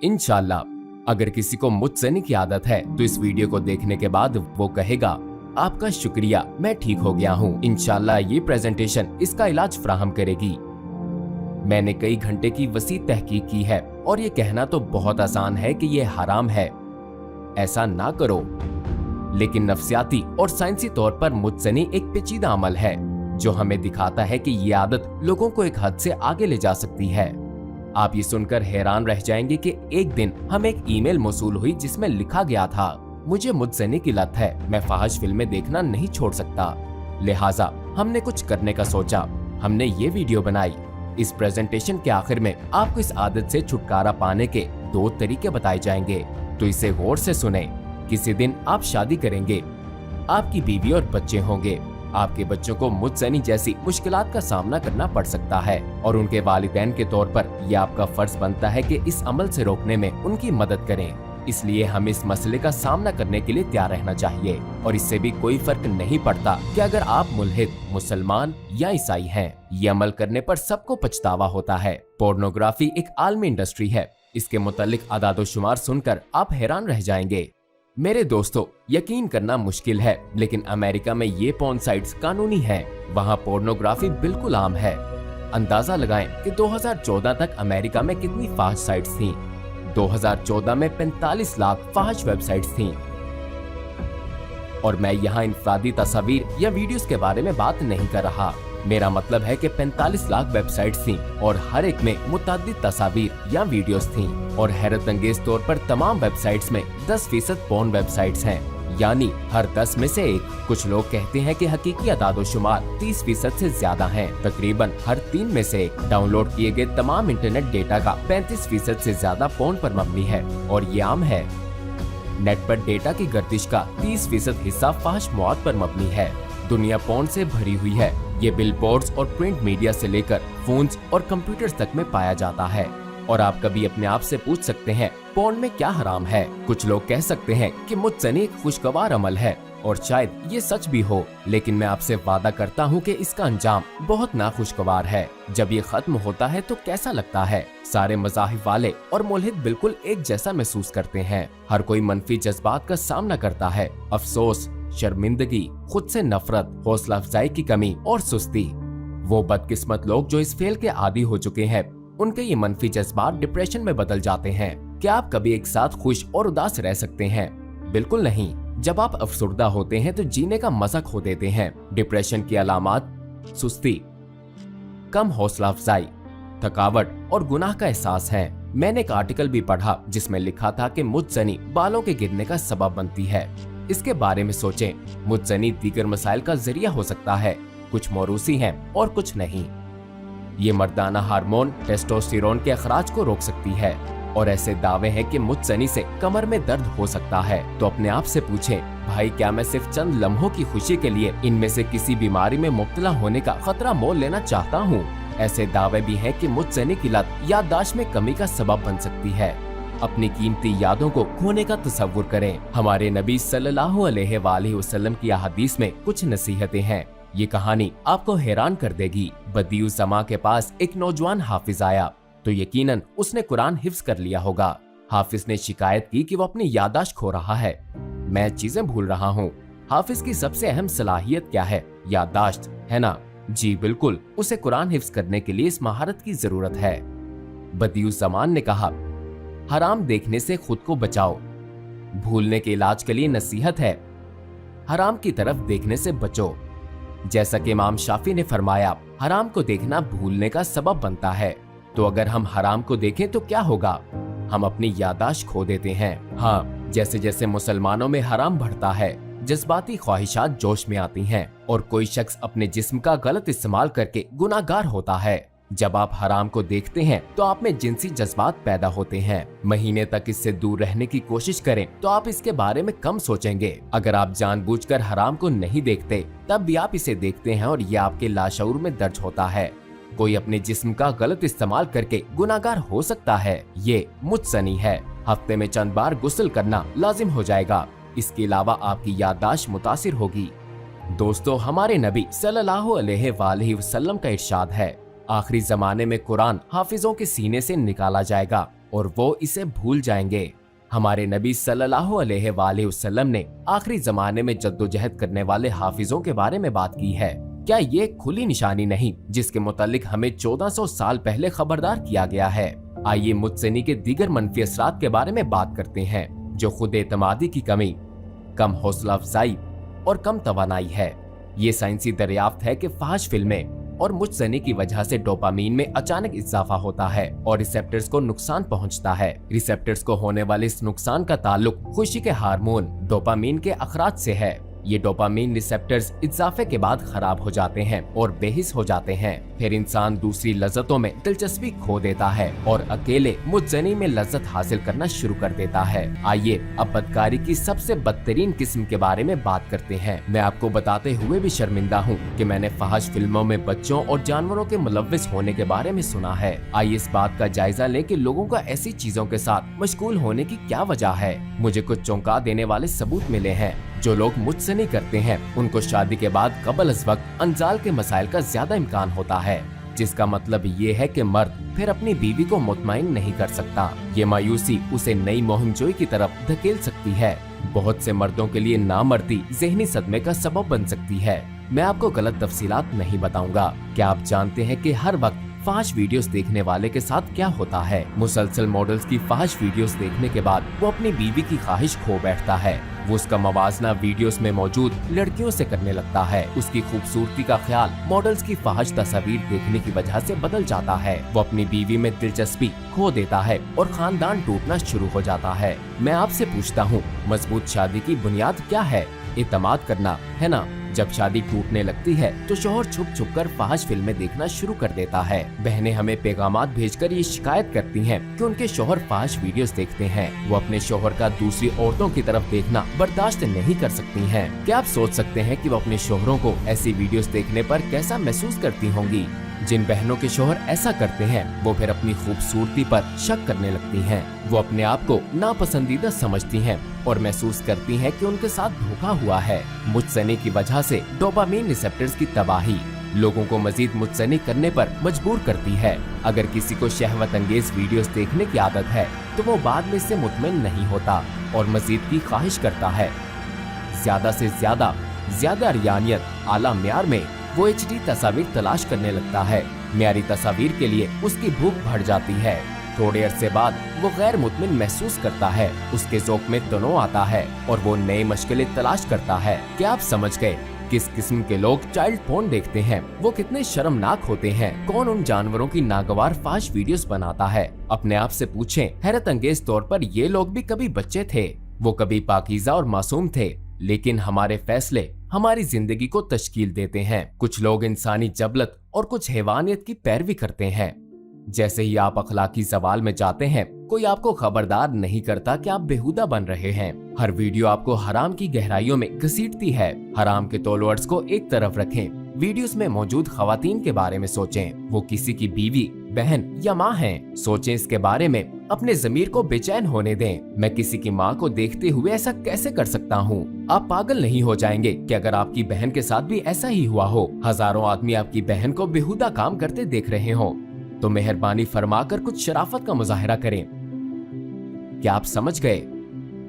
इंशाल्लाह अगर किसी को मुझसनी की आदत है तो इस वीडियो को देखने के बाद वो कहेगा आपका शुक्रिया, मैं ठीक हो गया हूँ। इंशाल्लाह ये प्रेजेंटेशन इसका इलाज फराहम करेगी। मैंने कई घंटे की वसी तहकीक की है और ये कहना तो बहुत आसान है कि ये हराम है, ऐसा ना करो, लेकिन नफ्सियाती और साइंसी तौर पर मुझसनी एक पेचीदा अमल है जो हमें दिखाता है कि ये आदत लोगों को एक हद से आगे ले जा सकती है। आप ये सुनकर हैरान रह जाएंगे कि एक दिन हमें एक ईमेल मौसूल हुई जिसमें लिखा गया था, मुझे मुझसनी की लत है, मैं फाहिश फिल्में देखना नहीं छोड़ सकता, लिहाजा हमने कुछ करने का सोचा, हमने ये वीडियो बनाई। इस प्रेजेंटेशन के आखिर में आपको इस आदत से छुटकारा पाने के 2 तरीके बताए जाएंगे, तो इसे गौर से सुने। किसी दिन आप शादी करेंगे, आपकी बीवी और बच्चे होंगे, आपके बच्चों को मुझसनी जैसी मुश्किलात का सामना करना पड़ सकता है और उनके वालिदैन के तौर पर यह आपका फर्ज बनता है कि इस अमल से रोकने में उनकी मदद करें। इसलिए हमें इस मसले का सामना करने के लिए तैयार रहना चाहिए और इससे भी कोई फर्क नहीं पड़ता कि अगर आप मुल्हिद, मुसलमान या ईसाई हैं। ये अमल करने पर सबको पछतावा होता है। पोर्नोग्राफी एक आलमी इंडस्ट्री है, इसके मुतालिक आदादोशुमार सुनकर आप हैरान रह जाएंगे। मेरे दोस्तों, यकीन करना मुश्किल है लेकिन अमेरिका में ये पोर्न साइट्स कानूनी हैं। वहाँ पोर्नोग्राफी बिल्कुल आम है। अंदाजा लगाएं कि 2014 तक अमेरिका में कितनी फाहिश साइट्स थीं। 2014 में 45 लाख फाहिश वेबसाइट्स थीं। और मैं यहाँ इंफरादी तस्वीर या वीडियोस के बारे में बात नहीं कर रहा। मेरा मतलब है कि 45 लाख वेबसाइट्स थीं और हर एक में मुतअद्दिद तस्वीर या वीडियोस थीं और हैरत अंगेज तौर पर तमाम वेबसाइट्स में 10% पोर्न वेबसाइट्स हैं, यानी हर 10 में से एक। कुछ लोग कहते हैं कि हकीकी अदादोशुमार 30% से ज्यादा हैं। तकरीबन हर 3 में से एक। डाउनलोड किए गए तमाम इंटरनेट डेटा का 35% से ज्यादा पोर्न पर मबनी है और ये आम है। नेट पर डेटा की गर्दिश का 30% हिस्सा फाहिश मौत पर मबनी है। दुनिया पोर्न से भरी हुई है। ये बिलबोर्ड्स और प्रिंट मीडिया से लेकर फोन्स और कंप्यूटर्स तक में पाया जाता है। और आप कभी अपने आप से पूछ सकते हैं, पोर्न में क्या हराम है? कुछ लोग कह सकते हैं कि मुझसनी एक खुशगवार अमल है और शायद ये सच भी हो, लेकिन मैं आपसे वादा करता हूँ कि इसका अंजाम बहुत नाखुशगवार है। जब ये खत्म होता है तो कैसा लगता है? सारे मज़ाहिब वाले और मुल्हिद बिल्कुल एक जैसा महसूस करते हैं। हर कोई मनफी जज्बात का सामना करता है, अफसोस, शर्मिंदगी, खुद से नफरत, हौसला अफजाई की कमी और सुस्ती। वो बदकिस्मत लोग जो इस फेल के आदी हो चुके हैं, उनके ये मनफी जज्बात डिप्रेशन में बदल जाते हैं। क्या आप कभी एक साथ खुश और उदास रह सकते हैं? बिल्कुल नहीं। जब आप अफसुर्दा होते हैं तो जीने का मजा खो देते हैं। डिप्रेशन की अलामात सुस्ती, कम हौसला अफजाई, थकावट और गुनाह का एहसास है। मैंने एक आर्टिकल भी पढ़ा जिसमें लिखा था कि मुझसनी बालों के गिरने का सबब बनती है। इसके बारे में सोचें। मुझसनी दीगर मसाइल का जरिया हो सकता है, कुछ मौरूसी हैं और कुछ नहीं। ये मर्दाना हार्मोन टेस्टोस्टेरोन के अखराज को रोक सकती है और ऐसे दावे हैं कि मुझसनी से कमर में दर्द हो सकता है। तो अपने आप से पूछें, भाई क्या मैं सिर्फ चंद लम्हों की खुशी के लिए इनमें से किसी बीमारी में मुब्तला होने का खतरा मोल लेना चाहता हूँ? ऐसे दावे भी हैं कि मुझसनी की लत याददाश्त में कमी का सबब बन सकती है। अपनी कीमती यादों को खोने का तसव्वुर करें। हमारे नबी सल्लल्लाहु अलैहि वसल्लम की हदीस में कुछ नसीहतें हैं। ये कहानी आपको हैरान कर देगी। बदियु समा के पास एक नौजवान हाफिज आया तो यकीनन उसने कुरान हिफ्ज कर लिया होगा। हाफिज ने शिकायत की कि वो अपनी याददाश्त खो रहा है, मैं चीजें भूल रहा हूँ। हाफिज की सबसे अहम सलाहियत क्या है? याददाश्त, है ना? जी बिल्कुल, उसे कुरान हिफ्ज करने के लिए इस महारत की जरूरत है। बदियु समान ने कहा, हराम देखने से खुद को बचाओ। भूलने के इलाज के लिए नसीहत है, हराम की तरफ देखने से बचो। जैसा कि इमाम शाफी ने फरमाया, हराम को देखना भूलने का सबब बनता है। तो अगर हम हराम को देखें तो क्या होगा? हम अपनी याददाश्त खो देते हैं। हाँ, जैसे जैसे मुसलमानों में हराम बढ़ता है, जज्बाती ख्वाहिशात जोश में आती हैं और कोई शख्स अपने जिस्म का गलत इस्तेमाल करके गुनाहगार होता है। जब आप हराम को देखते हैं तो आप में जिनसी जज्बात पैदा होते हैं। महीने तक इससे दूर रहने की कोशिश करें तो आप इसके बारे में कम सोचेंगे। अगर आप जानबूझकर हराम को नहीं देखते तब भी आप इसे देखते हैं और यह आपके लाशऊर में दर्ज होता है। कोई अपने जिस्म का गलत इस्तेमाल करके गुनाहगार हो सकता है, ये मुझसनी है। हफ्ते में चंद बार गुस्ल करना लाजिम हो जाएगा। इसके अलावा आपकी याददाश्त मुतासिर होगी। दोस्तों, हमारे नबी सल्लल्लाहु अलैहि वसल्लम का इरशाद है, आखिरी जमाने में कुरान हाफिजों के सीने से निकाला जाएगा और वो इसे भूल जाएंगे। हमारे नबी सल्लल्लाहु अलैहि वसल्लम ने आखिरी जमाने में जद्दोजहद करने वाले हाफिजों के बारे में बात की है। क्या ये खुली निशानी नहीं जिसके मुतालिक हमें 1400 साल पहले खबरदार किया गया है? आइए मुज्जनी के दीगर मनफी असरात के बारे में बात करते हैं, जो खुद एतमादी की कमी, कम हौसला अफजाई और कम तवानाई है। ये साइंसी दरियाफ्त है कि फाहिश फिल्में और मुज्जनी की वजह से डोपामीन में अचानक इजाफा होता है और रिसेप्टर्स को नुकसान पहुंचता है। रिसेप्टर्स को होने वाले इस नुकसान का ताल्लुक खुशी के हार्मोन डोपामीन के अखराज से है। ये डोपामीन रिसेप्टर्स इजाफे के बाद खराब हो जाते हैं और बेहिस हो जाते हैं। फिर इंसान दूसरी लज्जतों में दिलचस्पी खो देता है और अकेले मुज्जनी में लज्जत हासिल करना शुरू कर देता है। आइए अब बदकारी की सबसे बदतरीन किस्म के बारे में बात करते हैं। मैं आपको बताते हुए भी शर्मिंदा हूँ कि मैंने फाहिश फिल्मों में बच्चों और जानवरों के मुलव्विस होने के बारे में सुना है। आइए इस बात का जायजा लें कि लोगों का ऐसी चीजों के साथ मशगूल होने की क्या वजह है। मुझे कुछ चौंका देने वाले सबूत मिले हैं। जो लोग मुझसे नहीं करते हैं उनको शादी के बाद कबल अज़ वक्त अंजाल के मसाइल का ज्यादा इम्कान होता है, जिसका मतलब ये है कि मर्द फिर अपनी बीवी को मुतमईन नहीं कर सकता। ये मायूसी उसे नई मुहिमजोई की तरफ धकेल सकती है। बहुत से मर्दों के लिए नामर्दी ज़हनी सदमे का सबब बन सकती है। मैं आपको गलत तफसीलात नहीं बताऊंगा। क्या आप जानते हैं कि हर वक्त फाहिश वीडियोस देखने वाले के साथ क्या होता है? मुसलसल मॉडल्स की फाहिश वीडियोस देखने के बाद वो अपनी बीवी की ख्वाहिश खो बैठता है। वो उसका मवाजना वीडियोस में मौजूद लड़कियों से करने लगता है। उसकी खूबसूरती का ख्याल मॉडल्स की फाहिश तस्वीर देखने की वजह से बदल जाता है। वो अपनी बीवी में दिलचस्पी खो देता है और खानदान टूटना शुरू हो जाता है। मैं आपसे पूछता हूँ, मजबूत शादी की बुनियाद क्या है? इत्मीनान करना, है ना? जब शादी टूटने लगती है तो शौहर छुप छुप कर फाहिश फिल्में देखना शुरू कर देता है। बहनें हमें पैगामात भेजकर ये शिकायत करती हैं कि उनके शौहर फाहिश वीडियोस देखते हैं। वो अपने शौहर का दूसरी औरतों की तरफ देखना बर्दाश्त नहीं कर सकती हैं। क्या आप सोच सकते हैं कि वो अपने शौहरों को ऐसी वीडियोस देखने पर कैसा महसूस करती होंगी? जिन बहनों के शौहर ऐसा करते हैं वो फिर अपनी खूबसूरती पर शक करने लगती हैं। वो अपने आप को नापसंदीदा समझती हैं और महसूस करती हैं कि उनके साथ धोखा हुआ है। मुज्जनी की वजह से डोपामीन रिसेप्टर्स की तबाही लोगों को मजीद मुज्जनी करने पर मजबूर करती है। अगर किसी को शहवत अंगेज वीडियोस देखने की आदत है तो वो बाद में इससे मुतमईन नहीं होता और मजीद की ख्वाहिश करता है। ज्यादा से ज्यादा रियानियत, आला म्यार में वो HD तस्वीर तलाश करने लगता है। म्यारी तस्वीर के लिए उसकी भूख बढ़ जाती है। थोड़े अरसे बाद वो गैर मुतमिन महसूस करता है। उसके ज़ौक़ में तनाव आता है और वो नए मशगले तलाश करता है। क्या आप समझ गए किस किस्म के लोग चाइल्ड पोर्न देखते हैं? वो कितने शर्मनाक होते हैं। कौन उन जानवरों की नागवार फाहिश वीडियोस बनाता है? अपने आप से पूछें। हैरत अंगेज तौर पर ये लोग भी कभी बच्चे थे। वो कभी पाकीज़ा और मासूम थे, लेकिन हमारे फैसले हमारी जिंदगी को तश्कील देते हैं। कुछ लोग इंसानी जबलत और कुछ हैवानियत की पैरवी करते हैं। जैसे ही आप अखलाकी सवाल में जाते हैं, कोई आपको खबरदार नहीं करता कि आप बेहुदा बन रहे हैं। हर वीडियो आपको हराम की गहराइयों में घसीटती है। हराम के टॉलवर्ड्स को एक तरफ रखें। वीडियोस में मौजूद खवातीन के बारे में सोचें। वो किसी की बीवी, बहन या माँ हैं। सोचें इसके बारे में। अपने ज़मीर को बेचैन होने दें। मैं किसी की माँ को देखते हुए ऐसा कैसे कर सकता हूँ? आप पागल नहीं हो जाएंगे कि अगर आपकी बहन के साथ भी ऐसा ही हुआ हो? हजारों आदमी आपकी बहन को बेहुदा काम करते देख रहे हो तो मेहरबानी फरमाकर कुछ शराफत का मुजाहिरा करें। क्या आप समझ गए?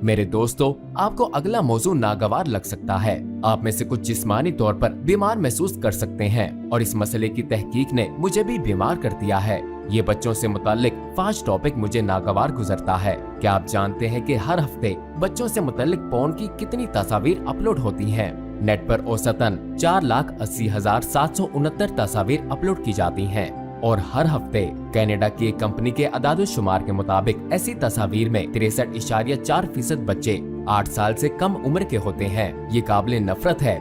मेरे दोस्तों, आपको अगला मौजू नागवार लग सकता है। आप में से कुछ जिस्मानी तौर पर बीमार महसूस कर सकते हैं और इस मसले की तहकीक ने मुझे भी बीमार कर दिया है। ये बच्चों से मुताल्लिक फाहिश टॉपिक मुझे नागवार गुजरता है। क्या आप जानते हैं कि हर हफ्ते बच्चों से मुताल्लिक पोर्न की कितनी तस्वीर अपलोड होती हैं? नेट पर औसतन 4,80,769 तस्वीर अपलोड की जाती हैं और हर हफ्ते कनाडा की एक कंपनी के अदाद-ओ-शुमार के मुताबिक ऐसी तस्वीर में 63.4% बच्चे 8 साल से कम उम्र के होते हैं। ये काबिल नफरत है।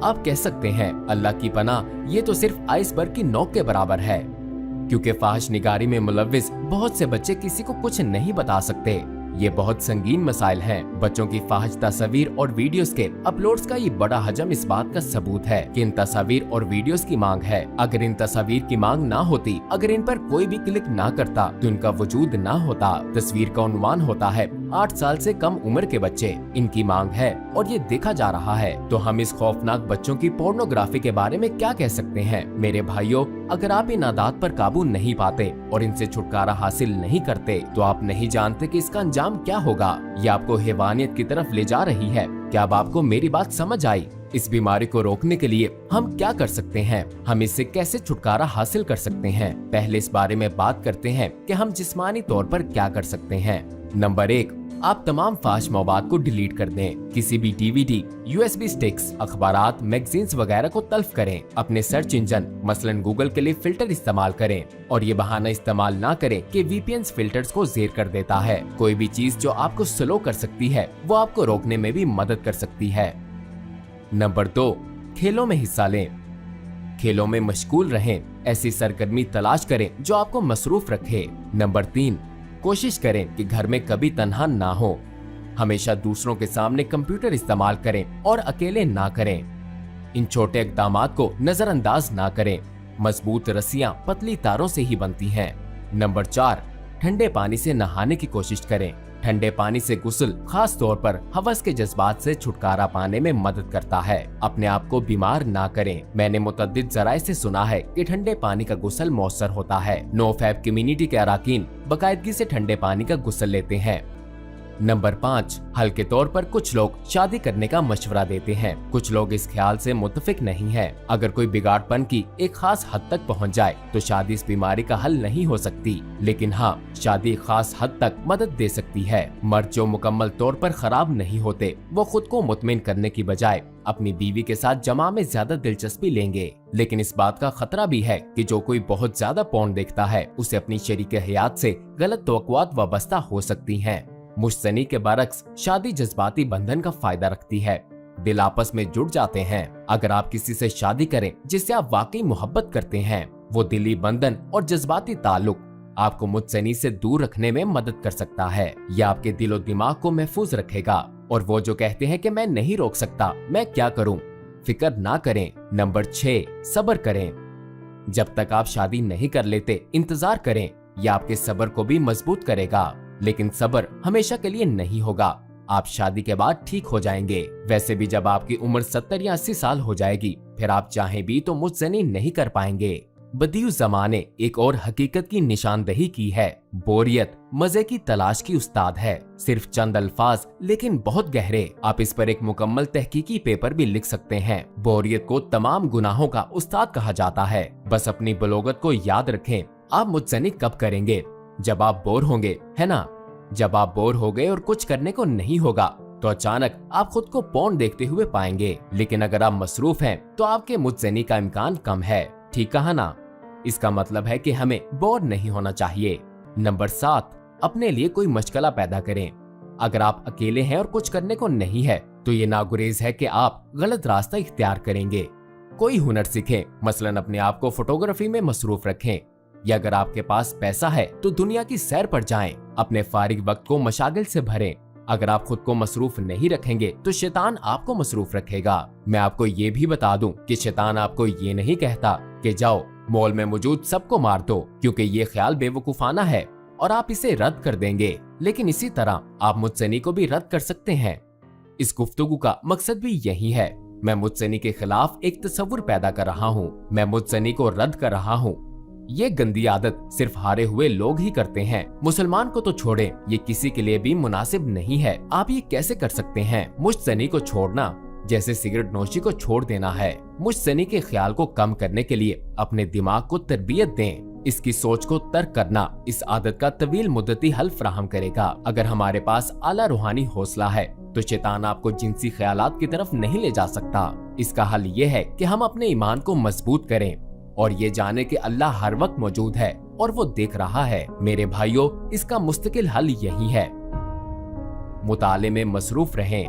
आप कह सकते हैं, अल्लाह की पनाह, ये तो सिर्फ आइसबर्ग की नोक के बराबर है, क्योंकि फाहिश निगारी में मुलव्विस बहुत से बच्चे किसी को कुछ नहीं बता सकते। ये बहुत संगीन मसाइल हैं। बच्चों की फाहिश तस्वीर और वीडियोस के अपलोड्स का ये बड़ा हजम इस बात का सबूत है कि इन तस्वीर और वीडियोस की मांग है। अगर इन तस्वीर की मांग ना होती, अगर इन पर कोई भी क्लिक ना करता तो इनका वजूद ना होता। तस्वीर का उन्वान होता है 8 साल से कम उम्र के बच्चे, इनकी मांग है और ये देखा जा रहा है। तो हम इस खौफनाक बच्चों की पोर्नोग्राफी के बारे में क्या कह सकते हैं? मेरे भाइयों, अगर आप इन आदत पर काबू नहीं पाते और इनसे छुटकारा हासिल नहीं करते तो आप नहीं जानते कि इसका अंजाम क्या होगा। ये आपको हैवानियत की तरफ ले जा रही है। क्या अब आपको मेरी बात समझ आई? इस बीमारी को रोकने के लिए हम क्या कर सकते हैं? हम इससे कैसे छुटकारा हासिल कर सकते हैं? पहले इस बारे में बात करते हैं कि हम जिस्मानी तौर पर क्या कर सकते हैं। नंबर 1, आप तमाम फाश मवाद को डिलीट कर दें। किसी भी डीवीडी, यूएसबी स्टिक्स, अखबारात, मैगजीन्स वगैरह को तल्फ करें। अपने सर्च इंजन मसलन गूगल के लिए फिल्टर इस्तेमाल करें और ये बहाना इस्तेमाल ना करें कि वीपीएन फिल्टर्स को ज़ेर कर देता है। कोई भी चीज जो आपको स्लो कर सकती है वो आपको रोकने में भी मदद कर सकती है। नंबर 2, खेलों में हिस्सा लें। खेलों में मशगूल रहें। ऐसी सरगर्मी तलाश करें जो आपको मसरूफ रखे। नंबर 3, कोशिश करें कि घर में कभी तन्हा ना हो। हमेशा दूसरों के सामने कंप्यूटर इस्तेमाल करें और अकेले ना करें। इन छोटे इक़दामात को नजरअंदाज ना करें। मजबूत रस्सियां पतली तारों से ही बनती हैं। नंबर 4, ठंडे पानी से नहाने की कोशिश करें। ठंडे पानी से गुस्ल खास तौर पर हवस के जज्बात से छुटकारा पाने में मदद करता है। अपने आप को बीमार ना करें। मैंने मुतअद्दिद ज़राए से सुना है कि ठंडे पानी का गुस्ल मौसर होता है। नो फैब कम्युनिटी के अराकीन बाकायदगी से ठंडे पानी का गुस्ल लेते हैं। नंबर 5, हल्के तौर पर कुछ लोग शादी करने का मशवरा देते हैं। कुछ लोग इस ख्याल से मुत्तफिक नहीं है। अगर कोई बिगाड़पन की एक खास हद तक पहुंच जाए तो शादी इस बीमारी का हल नहीं हो सकती, लेकिन हाँ, शादी खास हद तक मदद दे सकती है। मर्द जो मुकम्मल तौर पर खराब नहीं होते, वो खुद को मुतमिन करने की बजाय अपनी बीवी के साथ जमा में ज्यादा दिलचस्पी लेंगे। लेकिन इस बात का खतरा भी है कि जो कोई बहुत ज्यादा पोर्न देखता है उसे अपनी शरीक हयात से गलत तवक्कुआत वाबस्ता हो सकती हैं। मुश्तनी के बरक्स शादी जज्बाती बंधन का फायदा रखती है। दिल आपस में जुड़ जाते हैं। अगर आप किसी से शादी करें जिससे आप वाकई मोहब्बत करते हैं, वो दिली बंधन और जज्बाती ताल्लुक आपको मुतसनी से दूर रखने में मदद कर सकता है। यह आपके दिलो दिमाग को महफूज रखेगा। और वो जो कहते हैं कि मैं नहीं रोक सकता, मैं क्या करूं, फिक्र ना करें। नंबर 6, सब्र करें। जब तक आप शादी नहीं कर लेते, इंतजार करें। यह आपके सब्र को भी मजबूत करेगा। लेकिन सब्र हमेशा के लिए नहीं होगा। आप शादी के बाद ठीक हो जाएंगे। वैसे भी जब आपकी उम्र 70 या 80 साल हो जाएगी, फिर आप चाहें भी तो मुतज़नी नहीं कर पाएंगे। बदियु ज़माने एक और हकीकत की निशानदही की है। बोरियत मजे की तलाश की उस्ताद है। सिर्फ चंद अल्फाज लेकिन बहुत गहरे। आप इस पर एक मुकम्मल तहकीकी पेपर भी लिख सकते हैं। बोरियत को तमाम गुनाहों का उस्ताद कहा जाता है। बस अपनी बलोगत को याद रखें। आप मुतज़नी कब करेंगे? जब आप बोर होंगे, है ना? जब आप बोर हो गए और कुछ करने को नहीं होगा तो अचानक आप खुद को पोर्न देखते हुए पाएंगे। लेकिन अगर आप मसरूफ हैं तो आपके मुतज़नी का इम्कान कम है। ठीक कहा ना? इसका मतलब है कि हमें बोर नहीं होना चाहिए। नंबर 7, अपने लिए कोई मशगला पैदा करें। अगर आप अकेले हैं और कुछ करने को नहीं है तो ये नागुरेज है कि आप गलत रास्ता इख्तियार करेंगे। कोई हुनर सीखें, मसलन अपने आप को फोटोग्राफी में मसरूफ रखें। या अगर आपके पास पैसा है तो दुनिया की सैर पर जाएं। अपने फारिग वक्त को मशागिल से भरें। अगर आप खुद को मसरूफ नहीं रखेंगे तो शैतान आपको मसरूफ रखेगा। मैं आपको ये भी बता दूं कि शैतान आपको ये नहीं कहता कि जाओ मॉल में मौजूद सबको मार दो, क्योंकि ये ख्याल बेवकूफाना है और आप इसे रद्द कर देंगे। लेकिन इसी तरह आप मुतज़नी को भी रद्द कर सकते हैं। इस गुफ्तगू का मकसद भी यही है। मैं मुतज़नी के खिलाफ एक तस्वुर पैदा कर रहा हूँ। मैं मुतज़नी को रद्द कर रहा हूँ। ये गंदी आदत सिर्फ हारे हुए लोग ही करते हैं। मुसलमान को तो छोड़े, ये किसी के लिए भी मुनासिब नहीं है। आप ये कैसे कर सकते हैं? मुश्तनी को छोड़ना जैसे सिगरेट नोशी को छोड़ देना है। मुश्तनी के ख्याल को कम करने के लिए अपने दिमाग को तरबियत दें। इसकी सोच को तर्क करना इस आदत का तवील मुद्दती हल फराहम करेगा। अगर हमारे पास आला रूहानी हौसला है तो शैतान आपको जिनसी ख्यालात की तरफ नहीं ले जा सकता। इसका हल ये है कि हम अपने ईमान को मजबूत करें और ये जाने कि अल्लाह हर वक्त मौजूद है और वो देख रहा है। मेरे भाइयों, इसका मुस्तकिल हल यही है। मुताले में मसरूफ रहें।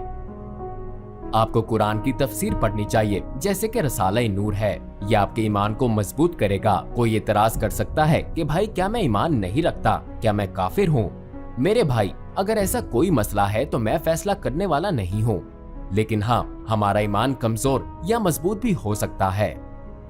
आपको कुरान की तफसीर पढ़नी चाहिए, जैसे कि रसाला नूर है। यह आपके ईमान को मजबूत करेगा। कोई एतराज कर सकता है कि भाई क्या मैं ईमान नहीं रखता, क्या मैं काफिर हूँ? मेरे भाई, अगर ऐसा कोई मसला है तो मैं फैसला करने वाला नहीं हूँ। लेकिन हाँ, हमारा ईमान कमजोर या मजबूत भी हो सकता है।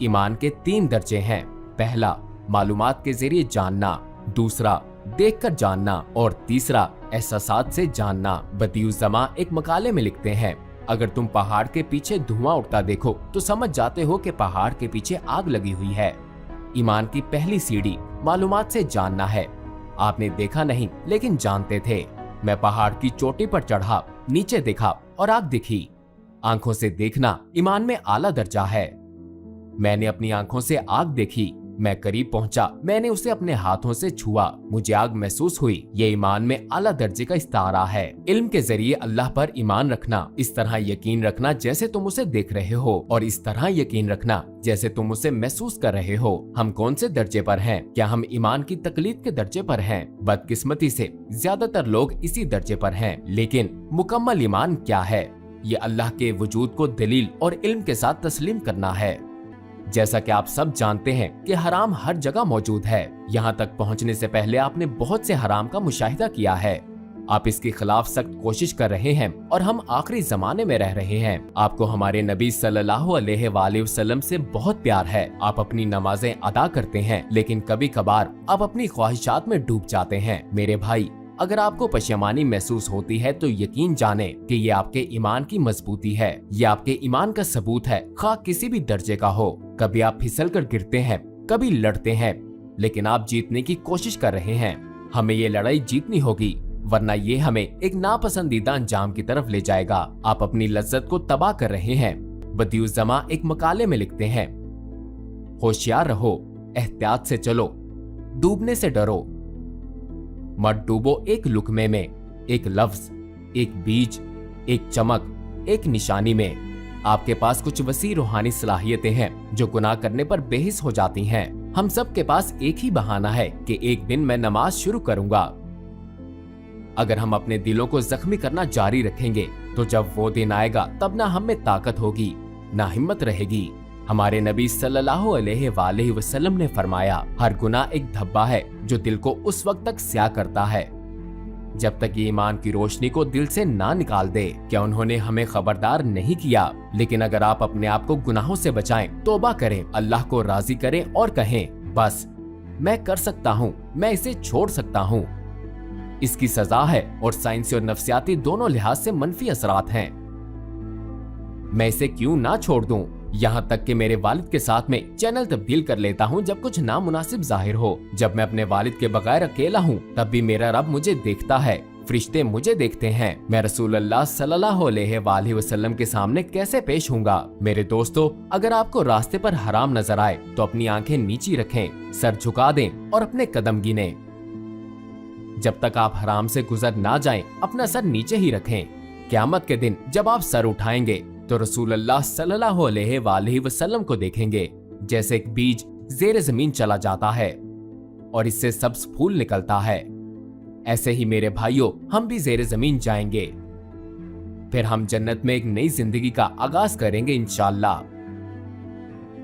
ईमान के 3 दर्जे हैं। पहला, मालूमात के जरिए जानना। दूसरा, देखकर जानना और तीसरा एहसासात से जानना। बदियुज़्ज़मा एक मकाले में लिखते हैं, अगर तुम पहाड़ के पीछे धुआं उठता देखो तो समझ जाते हो कि पहाड़ के पीछे आग लगी हुई है। ईमान की पहली सीढ़ी मालूमात से जानना है। आपने देखा नहीं लेकिन जानते थे। मैं पहाड़ की चोटी पर चढ़ा, नीचे देखा और आग दिखी। आंखों से देखना ईमान में आला दर्जा है। मैंने अपनी आंखों से आग देखी, मैं करीब पहुंचा, मैंने उसे अपने हाथों से छुआ, मुझे आग महसूस हुई। ये ईमान में आला दर्जे का इस्तारा है। इल्म के जरिए अल्लाह पर ईमान रखना, इस तरह यकीन रखना जैसे तुम उसे देख रहे हो और इस तरह यकीन रखना जैसे तुम उसे महसूस कर रहे हो। हम कौन से दर्जे पर हैं? क्या हम ईमान की तकलीद के दर्जे पर हैं? बदकिस्मती से ज्यादातर लोग इसी दर्जे पर हैं। लेकिन मुकम्मल ईमान क्या है? ये अल्लाह के वजूद को दलील और इल्म के साथ तस्लीम करना है। जैसा कि आप सब जानते हैं कि हराम हर जगह मौजूद है। यहाँ तक पहुँचने से पहले आपने बहुत से हराम का मुशाहिदा किया है। आप इसके खिलाफ सख्त कोशिश कर रहे हैं और हम आखिरी जमाने में रह रहे हैं। आपको हमारे नबी सल्लल्लाहु अलैहि वसल्लम से बहुत प्यार है। आप अपनी नमाजें अदा करते हैं, लेकिन कभी कभार आप अपनी ख्वाहिशात में डूब जाते हैं। मेरे भाई, अगर आपको पशेमानी महसूस होती है तो यकीन जाने कि ये आपके ईमान की मजबूती है। ये आपके ईमान का सबूत है, खा किसी भी दर्जे का हो। कभी आप फिसल कर गिरते हैं, कभी लड़ते हैं, लेकिन आप जीतने की कोशिश कर रहे हैं। हमें ये लड़ाई जीतनी होगी, वरना ये हमें एक नापसंदीदा अंजाम की तरफ ले जाएगा। आप अपनी लज्जत को तबाह कर रहे हैं। बदियुज़्ज़मा एक मकाले में लिखते हैं, होशियार रहो, एहतियात से चलो, डूबने से डरो। मत डूबो एक लुकमे में, एक लफ्ज, एक बीज, एक चमक, एक निशानी में। आपके पास कुछ वसी रूहानी सलाहियतें हैं जो गुनाह करने पर बेहिस हो जाती हैं। हम सब के पास एक ही बहाना है कि एक दिन मैं नमाज शुरू करूंगा। अगर हम अपने दिलों को जख्मी करना जारी रखेंगे तो जब वो दिन आएगा तब ना हम में ताकत होगी, ना हिम्मत रहेगी। हमारे नबी सल्लल्लाहु अलैहि वसल्लम ने फरमाया, हर गुनाह एक धब्बा है जो दिल को उस वक्त तक स्याह करता है जब तक ये ईमान की रोशनी को दिल से ना निकाल दे। क्या उन्होंने हमें खबरदार नहीं किया? लेकिन अगर आप अपने आप को गुनाहों से बचाएं, तौबा करें, अल्लाह को राजी करें और कहें, बस मैं कर सकता हूँ, मैं इसे छोड़ सकता हूँ। इसकी सजा है और साइंसी और नफ्सियाती दोनों लिहाज से मनफी असरात हैं। मैं इसे क्यों ना छोड़ दूं? यहाँ तक कि मेरे वालिद के साथ में चैनल तब्दील कर लेता हूँ जब कुछ नामुनासिब जाहिर हो। जब मैं अपने वालिद के बगैर अकेला हूँ तब भी मेरा रब मुझे देखता है, फरिश्ते मुझे देखते हैं। मैं रसूलुल्लाह सल्लल्लाहु अलैहि वसल्लम के सामने कैसे पेश होऊंगा? मेरे दोस्तों, अगर आपको रास्ते पर हराम नजर आए तो अपनी आंखें नीची रखें, सर झुका दें और अपने कदम गिने। जब तक आप हराम से गुजर ना जाएं, अपना सर नीचे ही रखें। क़यामत के दिन जब आप सर उठाएंगे तो रसूलुल्लाह सल्लल्लाहु अलैहि वसल्लम को देखेंगे जैसे एक बीज ज़ेरे ज़मीन चला जाता है और इससे सब्ज फूल निकलता है। ऐसे ही मेरे भाइयों, हम भी ज़ेरे ज़मीन जाएंगे, फिर हम जन्नत में एक नई जिंदगी का आगाज करेंगे इंशाअल्लाह।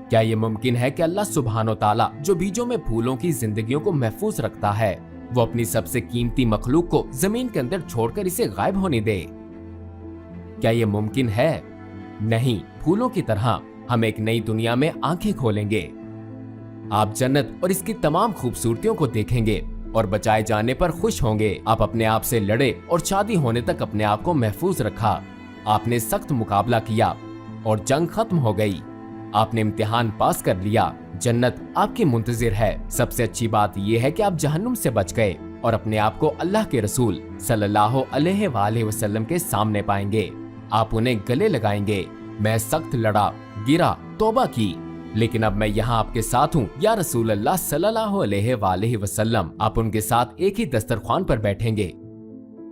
क्या ये मुमकिन है कि अल्लाह सुब्हानो ताला जो बीजों में फूलों की जिंदगियों को महफूज रखता है, वो अपनी सबसे कीमती मखलूक को जमीन के अंदर छोड़कर इसे गायब होने दे? क्या ये मुमकिन है? नहीं। फूलों की तरह हम एक नई दुनिया में आंखें खोलेंगे। आप जन्नत और इसकी तमाम खूबसूरतियों को देखेंगे और बचाए जाने पर खुश होंगे। आप अपने आप से लड़े और शादी होने तक अपने आप को महफूज रखा। आपने सख्त मुकाबला किया और जंग खत्म हो गई। आपने इम्तिहान पास कर लिया, जन्नत आपकी मुंतजिर है। सबसे अच्छी बात यह है कि आप जहन्नुम से बच गए और अपने आप को अल्लाह के रसूल सल्लल्लाहु अलैहि वसल्लम के सामने पाएंगे। आप उन्हें गले लगाएंगे। मैं सख्त लड़ा, गिरा, तौबा की, लेकिन अब मैं यहाँ आपके साथ हूँ या रसूल अल्लाह सल्लल्लाहु अलैहि वसल्लम। आप उनके साथ एक ही दस्तरख्वान पर बैठेंगे।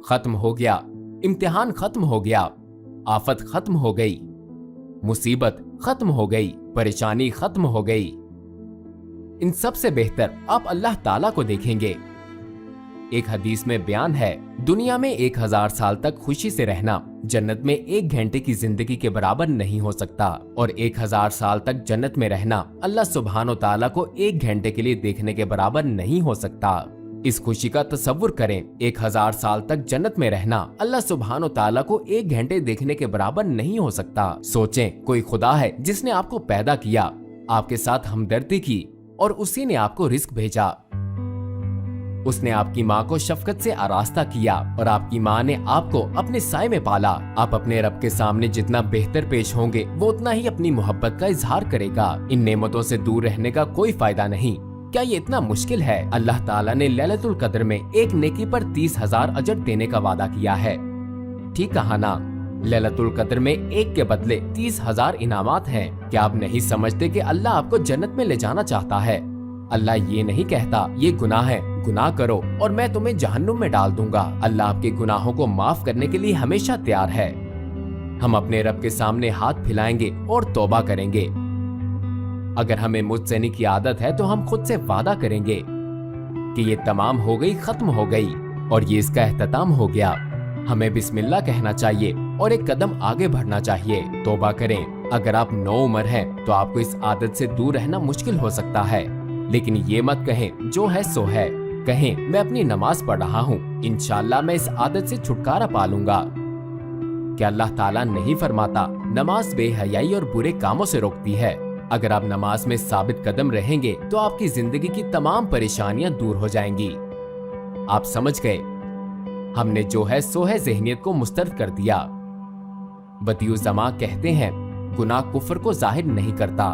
खत्म हो गया, इम्तिहान खत्म हो गया, आफत खत्म हो गई, मुसीबत खत्म हो गई, परेशानी खत्म हो गई। इन सब से बेहतर आप अल्लाह ताला को देखेंगे। एक हदीस में बयान है, दुनिया में 1000 साल तक खुशी से रहना जन्नत में 1 घंटे की जिंदगी के बराबर नहीं हो सकता, और 1000 साल तक जन्नत में रहना अल्लाह सुब्हानो ताला को 1 घंटे के लिए देखने के बराबर नहीं हो सकता। इस खुशी का तसव्वुर करें, 1000 साल तक जन्नत में रहना अल्लाह सुब्हानो ताला को 1 घंटे देखने के बराबर नहीं हो सकता। सोचें, कोई खुदा है जिसने आपको पैदा किया, आपके साथ हमदर्दी की और उसी ने आपको रिस्क भेजा। उसने आपकी माँ को शफकत से आरास्ता किया और आपकी माँ ने आपको अपने साए में पाला। आप अपने रब के सामने जितना बेहतर पेश होंगे वो उतना ही अपनी मोहब्बत का इजहार करेगा। इन नेमतों से दूर रहने का कोई फायदा नहीं। क्या ये इतना मुश्किल है? अल्लाह ताला ने लैलतुल कद्र में एक नेकी पर 30,000 अजर देने का वादा किया है। ठीक कहा ना? लैलतुल कद्र में एक के बदले 30,000 इनामात हैं। क्या आप नहीं समझते कि अल्लाह आपको जन्नत में ले जाना चाहता है? अल्लाह ये नहीं कहता ये गुनाह है, गुनाह करो और मैं तुम्हें जहन्नुम में डाल दूंगा। अल्लाह आपके गुनाहों को माफ करने के लिए हमेशा तैयार है। हम अपने रब के सामने हाथ फैलाएंगे और तौबा करेंगे। अगर हमें मुजज़नी की आदत है तो हम खुद से वादा करेंगे कि ये तमाम हो गई, खत्म हो गई और ये इसका एहतताम हो गया। हमें बिस्मिल्लाह कहना चाहिए और एक कदम आगे बढ़ना चाहिए। तौबा करें। अगर आप नौउम्र हैं तो आपको इस आदत से दूर रहना मुश्किल हो सकता है, लेकिन ये मत कहें जो है सो है। कहें मैं अपनी नमाज पढ़ रहा हूँ, इंशाअल्लाह मैं इस आदत से छुटकारा पा लूंगा। क्या अल्लाह ताला नहीं फरमाता नमाज बेहयाई और बुरे कामों से रोकती है? अगर आप नमाज में साबित कदम रहेंगे तो आपकी जिंदगी की तमाम परेशानियां दूर हो जाएंगी। आप समझ गए? हमने जो है सो है ज़हनियत को मुस्तरद कर दिया। बदियुज़्ज़मा कहते हैं गुनाह कुफ्र को जाहिर नहीं करता।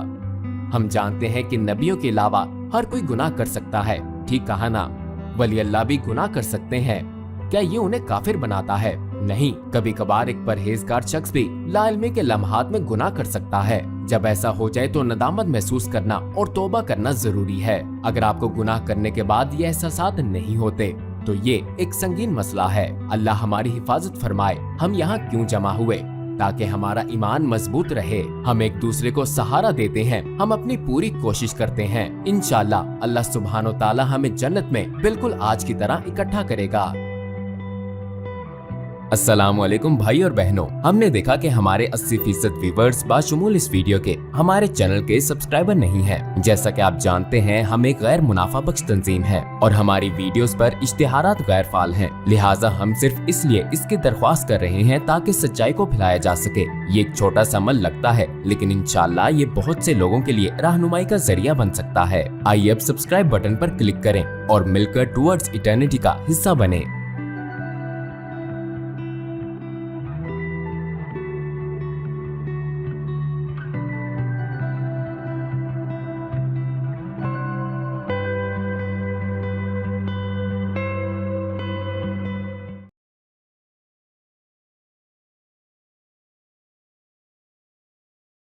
हम जानते हैं कि नबियों के अलावा हर कोई गुनाह कर सकता है। ठीक कहा ना? वली अल्लाह भी गुनाह कर सकते हैं। क्या ये उन्हें काफिर बनाता है? नहीं। कभी कभार एक परहेजगार शख्स भी लाइल्मी के लम्हात में गुनाह कर सकता है। जब ऐसा हो जाए तो नदामत महसूस करना और तौबा करना जरूरी है। अगर आपको गुनाह करने के बाद ये एहसासात नहीं होते तो ये एक संगीन मसला है। अल्लाह हमारी हिफाजत फरमाए। हम यहाँ क्यों जमा हुए? ताकि हमारा ईमान मजबूत रहे। हम एक दूसरे को सहारा देते हैं, हम अपनी पूरी कोशिश करते हैं। इंशाअल्लाह अल्लाह सुब्हानो ताला हमें जन्नत में बिल्कुल आज की तरह इकट्ठा करेगा। अस्सलामुअलैकुम भाई और बहनों, हमने देखा कि हमारे 80% व्यूअर्स बाशुमूल इस वीडियो के हमारे चैनल के सब्सक्राइबर नहीं हैं। जैसा कि आप जानते हैं हम एक गैर मुनाफा बख्श तंजीम है और हमारी वीडियोस पर इश्तिहारात गैर फाल हैं। लिहाजा हम सिर्फ इसलिए इसकी दरख्वास्त कर रहे हैं ताकि सच्चाई को फैलाया जा सके। ये एक छोटा सा अमल लगता है, लेकिन इंशाअल्लाह ये बहुत से लोगों के लिए रहनुमाई का जरिया बन सकता है। आइए अब सब्सक्राइब बटन पर क्लिक करें और मिलकर टुवर्ड्स इटर्निटी का हिस्सा बने।